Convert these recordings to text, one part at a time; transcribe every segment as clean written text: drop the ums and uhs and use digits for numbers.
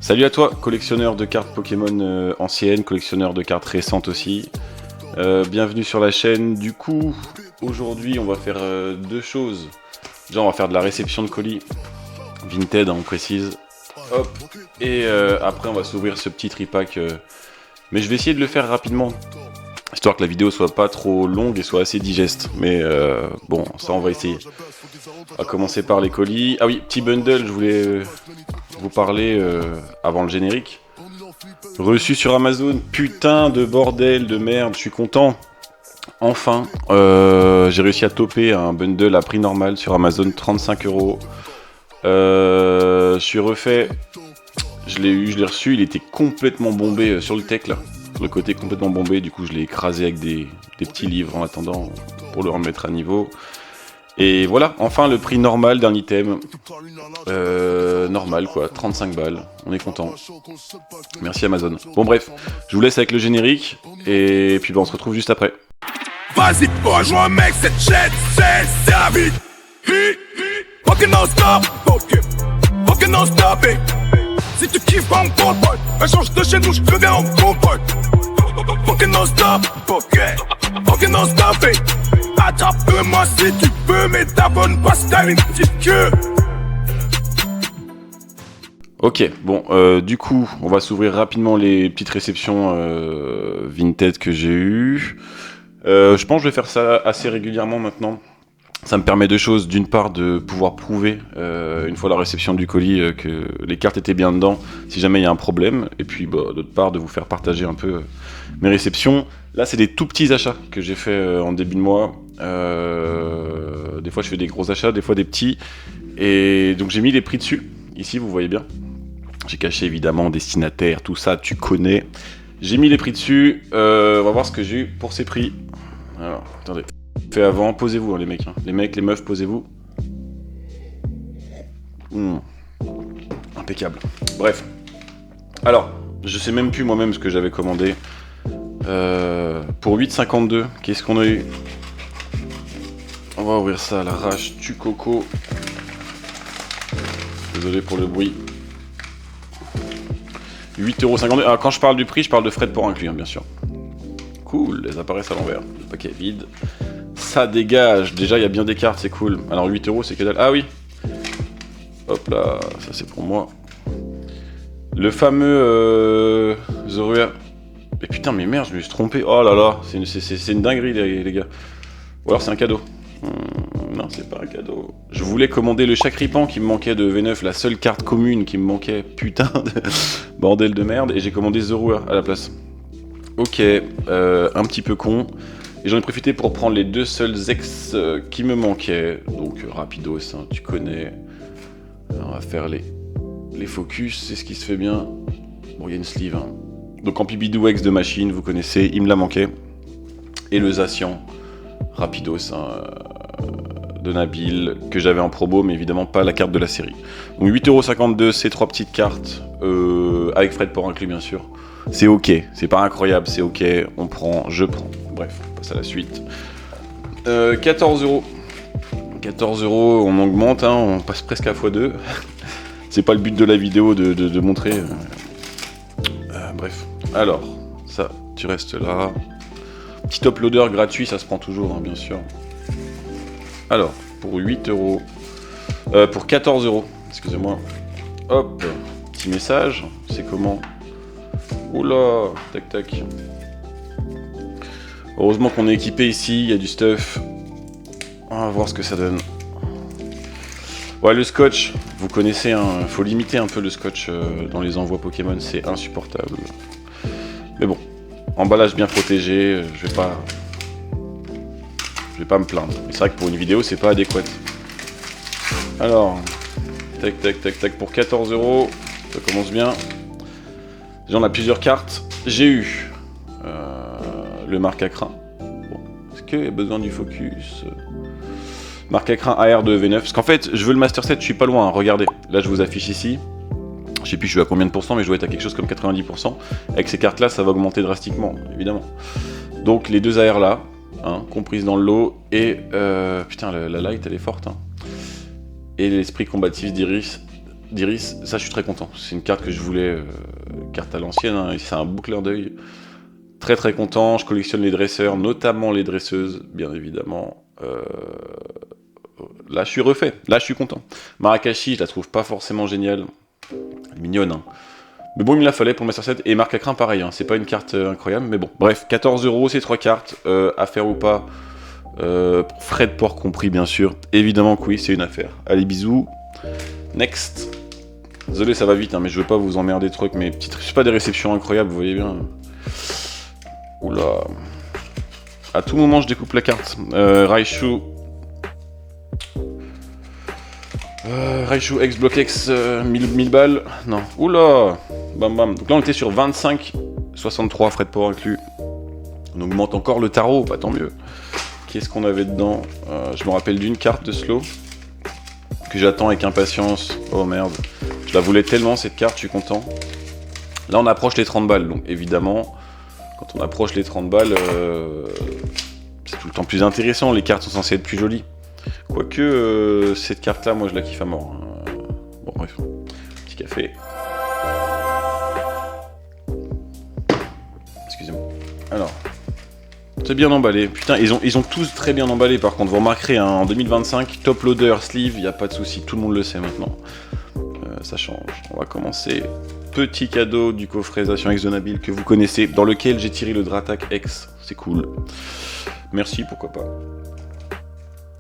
Salut à toi, collectionneur de cartes Pokémon anciennes, collectionneur de cartes récentes aussi. Bienvenue sur la chaîne. Du coup, aujourd'hui, on va faire deux choses. Déjà, on va faire de la réception de colis. Vinted, on précise. Hop. Et après, on va s'ouvrir ce petit tripack. Mais je vais essayer de le faire rapidement. Histoire que la vidéo soit pas trop longue et soit assez digeste. Mais bon, ça, on va essayer. On va commencer par les colis. Ah oui, petit bundle, je voulais vous parler avant le générique. Reçu sur Amazon, putain de bordel de merde, je suis content. Enfin, j'ai réussi à toper un bundle à prix normal sur Amazon, 35 €. Je suis refait, je l'ai reçu, il était complètement bombé sur le tech là. Sur le côté complètement bombé, du coup je l'ai écrasé avec des petits livres en attendant pour le remettre à niveau. Et voilà, enfin le prix normal d'un item. Normal quoi, 35 balles, on est content. Merci Amazon. Bon bref, je vous laisse avec le générique, et puis on se retrouve juste après. Vas-y, rejoins mec, cette chaîne, c'est la vie. Fucking non stop, fucking non stop. Si tu kiffes pas mon boy, change de chaîne ou je deviens en bon boy. Fucking non stop, fucking non stop. Attrape-moi si tu peux, mais t'abonnes pas si t'as une petite queue. Ok, bon, du coup, on va s'ouvrir rapidement les petites réceptions Vinted que j'ai eues. Je pense que je vais faire ça assez régulièrement maintenant. Ça me permet deux choses. D'une part, de pouvoir prouver, une fois la réception du colis, que les cartes étaient bien dedans, si jamais il y a un problème. Et puis, d'autre part, de vous faire partager un peu mes réceptions. Là, c'est des tout petits achats que j'ai fait en début de mois. Des fois, je fais des gros achats, des fois des petits. Et donc, j'ai mis les prix dessus. Ici, vous voyez bien. J'ai caché évidemment destinataire, tout ça, tu connais. J'ai mis les prix dessus. On va voir ce que j'ai eu pour ces prix. Alors, attendez. Fait avant, posez-vous hein, les mecs. Hein. Les mecs, les meufs, posez-vous. Impeccable. Bref. Alors, je sais même plus moi-même ce que j'avais commandé. Pour 8,52, qu'est-ce qu'on a eu? On va ouvrir ça à l'arrache du coco. Désolé pour le bruit. 8,52 €. Alors quand je parle du prix, je parle de frais de port inclus, hein, bien sûr. Cool, les apparaissent à l'envers. Le paquet est vide. Ça dégage. Déjà, il y a bien des cartes, c'est cool. Alors 8 €, c'est que dalle. Ah oui. Hop là, ça c'est pour moi. Le fameux Zorua. Mais putain, mais merde, je me suis trompé. Oh là là, c'est une dinguerie, les gars. Ou alors c'est un cadeau. Non, c'est pas un cadeau. Je voulais commander le Chakripan qui me manquait de V9, la seule carte commune qui me manquait. Putain de bordel de merde. Et j'ai commandé Zorua à la place. Ok, un petit peu con. Et j'en ai profité pour prendre les deux seuls ex qui me manquaient. Donc rapidos, hein, tu connais. Alors, on va faire les focus, c'est ce qui se fait bien. Bon, il y a une sleeve. Hein. Donc Ampibidou ex de machine, vous connaissez, il me l'a manqué. Et le Zacian, rapidos, hein, de Nabil, que j'avais en promo, mais évidemment pas la carte de la série. Donc 8,52 €, ces trois petites cartes, avec frais de port inclus bien sûr. C'est ok, c'est pas incroyable, c'est ok, on prend, je prends. Bref, on passe à la suite. 14 €. 14 €, on augmente, hein, on passe presque à x2. C'est pas le but de la vidéo de montrer. Bref, alors, ça, tu restes là. Petit uploader gratuit, ça se prend toujours, hein, bien sûr. Alors, pour 8 €. Pour 14 €, excusez-moi. Hop, petit message, c'est comment? Oula, tac tac. Heureusement qu'on est équipé ici, il y a du stuff. On va voir ce que ça donne. Ouais, le scotch, vous connaissez, hein, faut limiter un peu le scotch dans les envois Pokémon, c'est insupportable. Mais bon, emballage bien protégé, je vais pas me plaindre. Mais c'est vrai que pour une vidéo, c'est pas adéquat. Alors, tac tac tac tac, pour 14 €, ça commence bien. Déjà, on a plusieurs cartes. J'ai eu le Marcacrin. Bon, est-ce qu'il y a besoin du focus? Marcacrin AR de V9. Parce qu'en fait, je veux le Master 7, je suis pas loin. Hein. Regardez, là je vous affiche ici. Je sais plus je suis à combien de pourcents, mais je dois être à quelque chose comme 90%. Avec ces cartes là, ça va augmenter drastiquement, évidemment. Donc les deux AR là, hein, comprises dans le lot. Et putain, la light elle est forte. Hein. Et l'esprit combatif d'Iris d'Iris, ça je suis très content. C'est une carte que je voulais, carte à l'ancienne, hein, c'est un beau clin d'œil. Très très content, je collectionne les dresseurs, notamment les dresseuses, bien évidemment. Là je suis refait, là je suis content. Marakashi, je la trouve pas forcément géniale. Elle est mignonne, hein. Mais bon, il me la fallait pour le Master 7. Et Marc Acrin, pareil, hein. C'est pas une carte incroyable, mais bon. Bref, 14 €, ces 3 cartes. Affaire ou pas, frais de port compris, bien sûr. Évidemment que oui, c'est une affaire. Allez, bisous. Next. Désolé, ça va vite, hein, mais je veux pas vous emmerder trop avec mes petites... C'est pas des réceptions incroyables, vous voyez bien. Oula. À tout moment, je découpe la carte. Raichu. Raichu X Block X 1000 balles. Non. Oula. Bam bam. Donc là, on était sur 25,63 frais de port inclus. On augmente encore le tarot, bah tant mieux. Qu'est-ce qu'on avait dedans? Je me rappelle d'une carte de slow que j'attends avec impatience. Oh merde. Je la voulais tellement cette carte, je suis content. Là, on approche les 30 balles. Donc évidemment, quand on approche les 30 balles, c'est tout le temps plus intéressant. Les cartes sont censées être plus jolies. Quoique, cette carte-là, moi, je la kiffe à mort. Bon, bref. Petit café. Excusez-moi. Alors. C'est bien emballé. Putain, ils ont tous très bien emballé, par contre. Vous remarquerez, hein, en 2025, top loader, sleeve, il n'y a pas de souci. Tout le monde le sait maintenant. Ça change. On va commencer. Petit cadeau du coffret Zacian X de Nabil que vous connaissez, dans lequel j'ai tiré le Dratak X. C'est cool. Merci, pourquoi pas.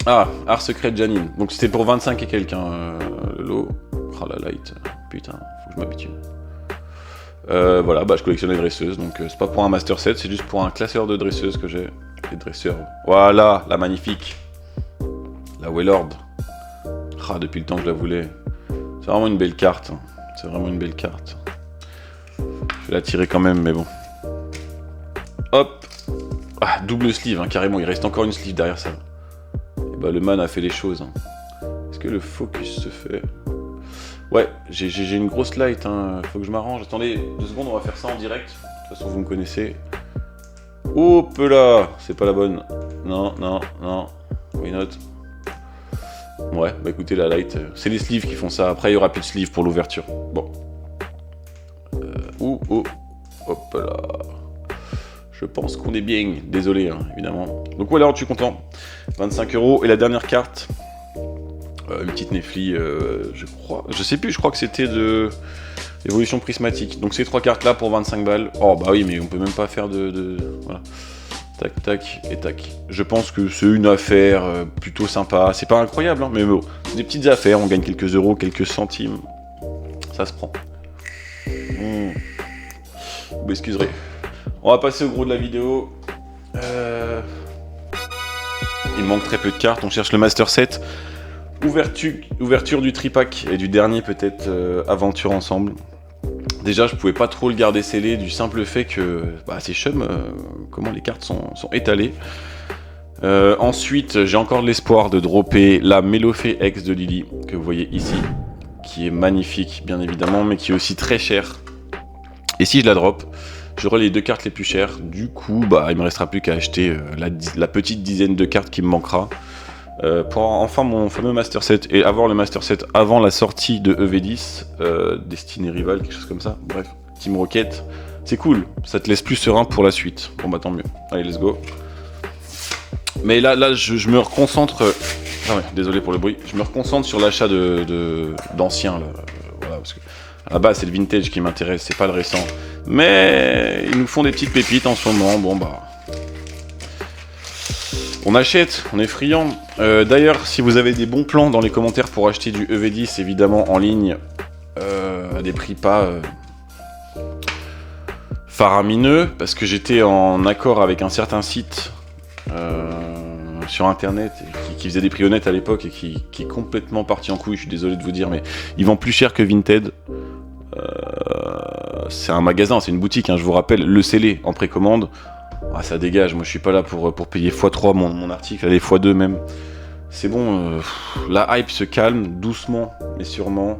Ah, Art Secret de Janine. Donc c'était pour 25 et quelques, le lot. Oh la light. Putain, faut que je m'habitue. Voilà, bah je collectionne les dresseuses, donc c'est pas pour un Master 7, c'est juste pour un classeur de dresseuses que j'ai. Les dresseurs. Voilà, la magnifique. La Wailord. Ah, depuis le temps que je la voulais. C'est vraiment une belle carte. C'est vraiment une belle carte. Je vais la tirer quand même, mais bon. Hop. Ah, double sleeve, hein, carrément. Il reste encore une sleeve derrière ça. Et bah, le man a fait les choses. Hein. Est-ce que le focus se fait? Ouais, j'ai une grosse light. Hein. Faut que je m'arrange. Attendez 2 secondes, on va faire ça en direct. De toute façon, vous me connaissez. Hop là. C'est pas la bonne. Non, non, non. Why not? Ouais, bah écoutez, la light, c'est les sleeves qui font ça. Après, il y aura plus de sleeves pour l'ouverture. Bon. Hop là. Je pense qu'on est bien. Désolé, hein, évidemment. Donc voilà, je suis content. 25 €. Et la dernière carte, une petite Nefli, je crois. Je sais plus, je crois que c'était de évolution prismatique. Donc ces 3 cartes là pour 25 balles. Oh bah oui, mais on peut même pas faire de... Voilà. Tac, tac et tac. Je pense que c'est une affaire plutôt sympa. C'est pas incroyable, hein, mais bon, c'est des petites affaires. On gagne quelques euros, quelques centimes. Ça se prend. Vous m'excuserez. On va passer au gros de la vidéo. Il manque très peu de cartes. On cherche le Master 7. Ouverture du tripack et du dernier peut-être aventure ensemble. Déjà, je pouvais pas trop le garder scellé du simple fait que bah, c'est chum, comment les cartes sont étalées. Ensuite, j'ai encore de l'espoir de dropper la Melofée X de Lily, que vous voyez ici, qui est magnifique, bien évidemment, mais qui est aussi très chère. Et si je la drop, j'aurai les 2 cartes les plus chères. Du coup, bah, il me restera plus qu'à acheter la petite dizaine de cartes qui me manquera. Pour enfin mon fameux Master 7 et avoir le Master 7 avant la sortie de EV10, Destiny Rival, quelque chose comme ça, bref, Team Rocket, c'est cool, ça te laisse plus serein pour la suite. Bon bah tant mieux, allez let's go. Mais là je me reconcentre, ah ouais, désolé pour le bruit, je me reconcentre sur l'achat d'anciens, voilà, parce que à la base c'est le vintage qui m'intéresse, c'est pas le récent. Mais ils nous font des petites pépites en ce moment, bon bah... On achète, on est friand. D'ailleurs, si vous avez des bons plans dans les commentaires pour acheter du EV10, évidemment en ligne, à des prix pas faramineux, parce que j'étais en accord avec un certain site sur internet qui faisait des prix honnêtes à l'époque et qui est complètement parti en couille, je suis désolé de vous dire, mais ils vendent plus cher que Vinted. C'est un magasin, c'est une boutique, hein, je vous rappelle, le scellé en précommande. Ah, ça dégage, moi je suis pas là pour payer x3 mon article, allez x2 même. C'est bon, la hype se calme doucement mais sûrement.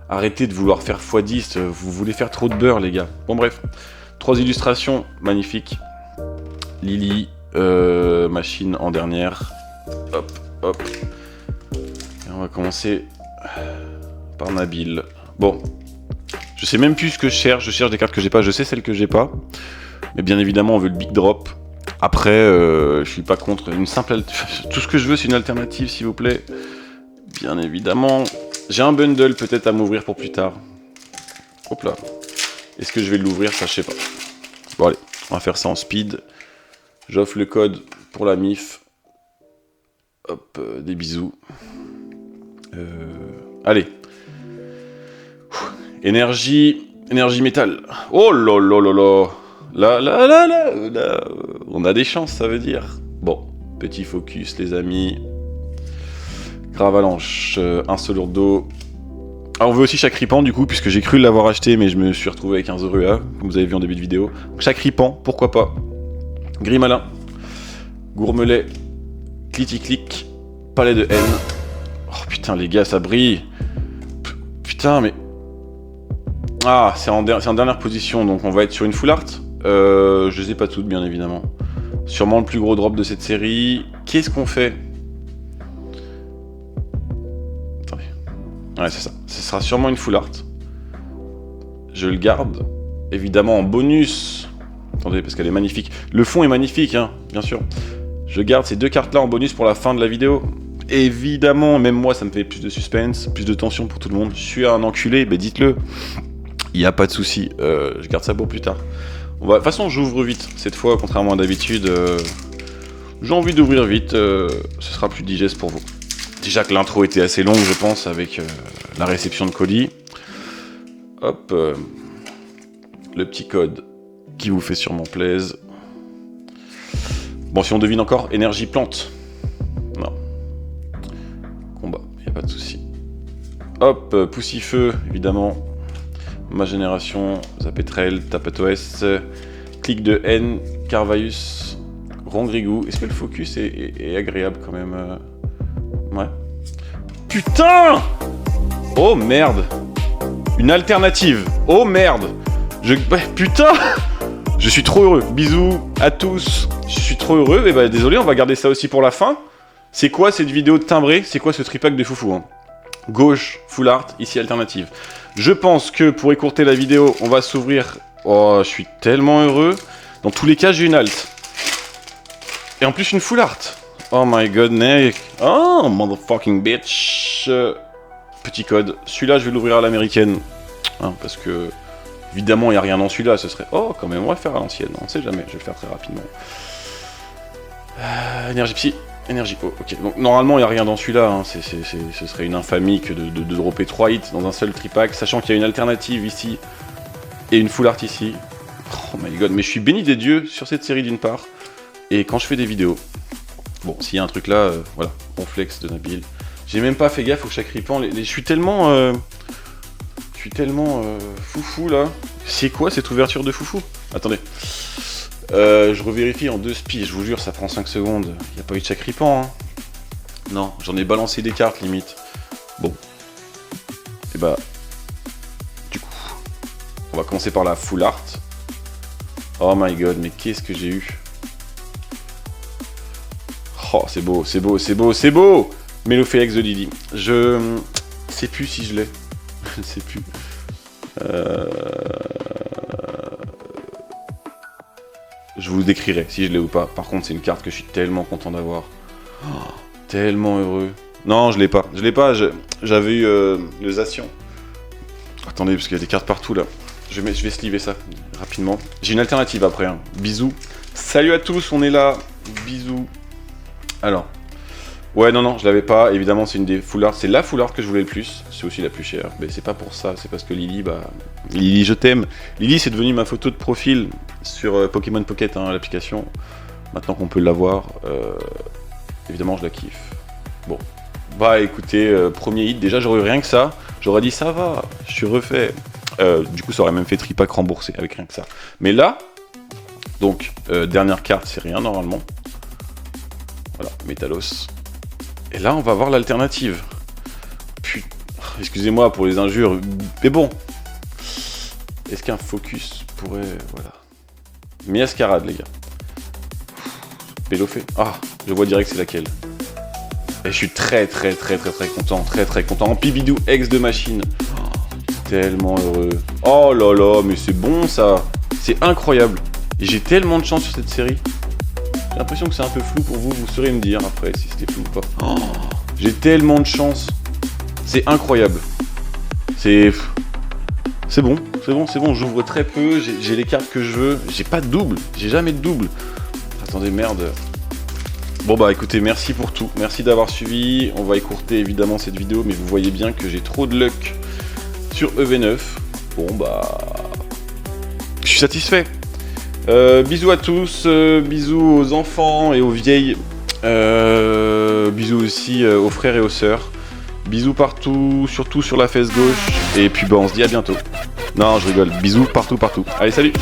Arrêtez de vouloir faire x10, vous voulez faire trop de beurre les gars. Bon bref, 3 illustrations magnifiques. Lily, machine en dernière. Hop, hop. Et on va commencer par Nabil. Bon. Je sais même plus ce que je cherche des cartes que j'ai pas, je sais celles que j'ai pas. Mais bien évidemment, on veut le big drop. Après, je suis pas contre une simple... Tout ce que je veux, c'est une alternative, s'il vous plaît. Bien évidemment. J'ai un bundle peut-être à m'ouvrir pour plus tard. Hop là. Est-ce que je vais l'ouvrir? Ça, je sais pas. Bon, allez, on va faire ça en speed. J'offre le code pour la MIF. Hop, des bisous. Allez. Énergie métal. Oh là là là là. Là, on a des chances, ça veut dire. Bon, petit focus, les amis. Gravalanche, un seul d'eau. Ah, on veut aussi Chakripan du coup, puisque j'ai cru l'avoir acheté, mais je me suis retrouvé avec un Zorua, comme vous avez vu en début de vidéo. Chakripan, pourquoi pas. Grimalin, Gourmelet, Clitic-Clic, Palais de haine. Oh putain, les gars, ça brille. Putain, mais. Ah, c'est en dernière position, donc on va être sur une full art. Je les ai pas toutes, bien évidemment. Sûrement le plus gros drop de cette série. Qu'est-ce qu'on fait? Attendez. Ouais, c'est ça. Ce sera sûrement une full art. Je le garde. Évidemment en bonus. Attendez, parce qu'elle est magnifique. Le fond est magnifique, hein, bien sûr. Je garde ces deux cartes-là en bonus pour la fin de la vidéo. Évidemment, même moi, ça me fait plus de suspense, plus de tension pour tout le monde. Je suis un enculé, ben dites-le. Il n'y a pas de souci. Je garde ça pour plus tard. De toute façon, j'ouvre vite. Cette fois, contrairement à d'habitude, j'ai envie d'ouvrir vite. Ce sera plus digeste pour vous. Déjà que l'intro était assez longue, je pense, avec la réception de colis. Hop. Le petit code qui vous fait sûrement plaisir. Bon, si on devine encore, énergie plante. Non. Combat, il n'y a pas de souci. Hop, Poussifeu, évidemment. Ma génération, Zapetrel, Tapatoès, Clic de haine, Carvaïus, Rongrigou. Est-ce que le focus est agréable quand même? Ouais. Putain! Oh merde! Une alternative! Oh merde! Putain! Je suis trop heureux. Bisous à tous. Je suis trop heureux. Et bah désolé, on va garder ça aussi pour la fin. C'est quoi cette vidéo de timbré? C'est quoi ce tripack de foufou, hein? Gauche, full art, ici alternative. Je pense que pour écourter la vidéo, on va s'ouvrir. Oh, je suis tellement heureux. Dans tous les cas, j'ai une alt. Et en plus, une full art. Oh my god, Nick. Oh, motherfucking bitch. Petit code. Celui-là, je vais l'ouvrir à l'américaine. Hein, parce que, évidemment, il n'y a rien dans celui-là. Ce serait. Oh, quand même, on va le faire à l'ancienne. On ne sait jamais. Je vais le faire très rapidement. Énergie psy. Énergie. Oh, ok. Donc, normalement, il n'y a rien dans celui-là. Hein. Ce serait une infamie que de dropper 3 hits dans un seul tripack. Sachant qu'il y a une alternative ici. Et une full art ici. Oh my god. Mais je suis béni des dieux sur cette série d'une part. Et quand je fais des vidéos. Bon, s'il y a un truc là, voilà. Bon flex de Nabil. J'ai même pas fait gaffe au Chakripan. Je suis tellement. Foufou là. C'est quoi cette ouverture de foufou? Attendez. Je revérifie en 2 spies, je vous jure, ça prend 5 secondes. Il n'y a pas eu de Chakripan, hein. Non, j'en ai balancé des cartes limite. Bon. Et bah. Du coup. On va commencer par la full art. Oh my god, mais qu'est-ce que j'ai eu? Oh, c'est beau, c'est beau, c'est beau, c'est beau! Mélophélex de Didi. Je sais plus si je l'ai. Je ne sais plus. Je vous décrirai si je l'ai ou pas. Par contre, c'est une carte que je suis tellement content d'avoir. Oh, tellement heureux. Non, je l'ai pas. Je l'ai pas. J'avais eu le Zacian. Attendez, parce qu'il y a des cartes partout là. Je vais sliver ça rapidement. J'ai une alternative après. Hein. Bisous. Salut à tous, on est là. Bisous. Alors. Ouais, non, je l'avais pas. Évidemment, c'est une des full art. C'est la full art que je voulais le plus. C'est aussi la plus chère. Mais c'est pas pour ça. C'est parce que Lily, bah. Lily, je t'aime. Lily, c'est devenu ma photo de profil sur Pokémon Pocket, hein, l'application. Maintenant qu'on peut l'avoir. Évidemment, je la kiffe. Bon. Bah écoutez, premier hit. Déjà, j'aurais eu rien que ça. J'aurais dit ça va. Je suis refait. Du coup, ça aurait même fait tripack remboursé avec rien que ça. Mais là. Donc, dernière carte, c'est rien normalement. Voilà, Métalos. Et là, on va voir l'alternative. Putain, excusez-moi pour les injures, mais bon. Est-ce qu'un focus pourrait... Voilà. Miascarade, les gars. Pélophé. Ah, je vois direct c'est laquelle. Et je suis très content. Très content. Pibidou, ex de machine. tellement heureux. Oh là là, mais c'est bon ça. C'est incroyable. Et j'ai tellement de chance sur cette série. J'ai l'impression que c'est un peu flou pour vous. Vous saurez me dire après si c'était flou ou pas. Oh, j'ai tellement de chance. C'est incroyable. C'est bon, c'est bon. J'ouvre très peu. J'ai les cartes que je veux. J'ai pas de double. J'ai jamais de double. Attendez, merde. Bon bah écoutez, merci pour tout, merci d'avoir suivi, on va écourter évidemment cette vidéo, mais vous voyez bien que j'ai trop de luck sur EV9, bon bah... je suis satisfait. Bisous à tous, bisous aux enfants et aux vieilles, bisous aussi aux frères et aux sœurs, bisous partout, surtout sur la fesse gauche, et puis bah on se dit à bientôt. Non je rigole, bisous partout, allez salut.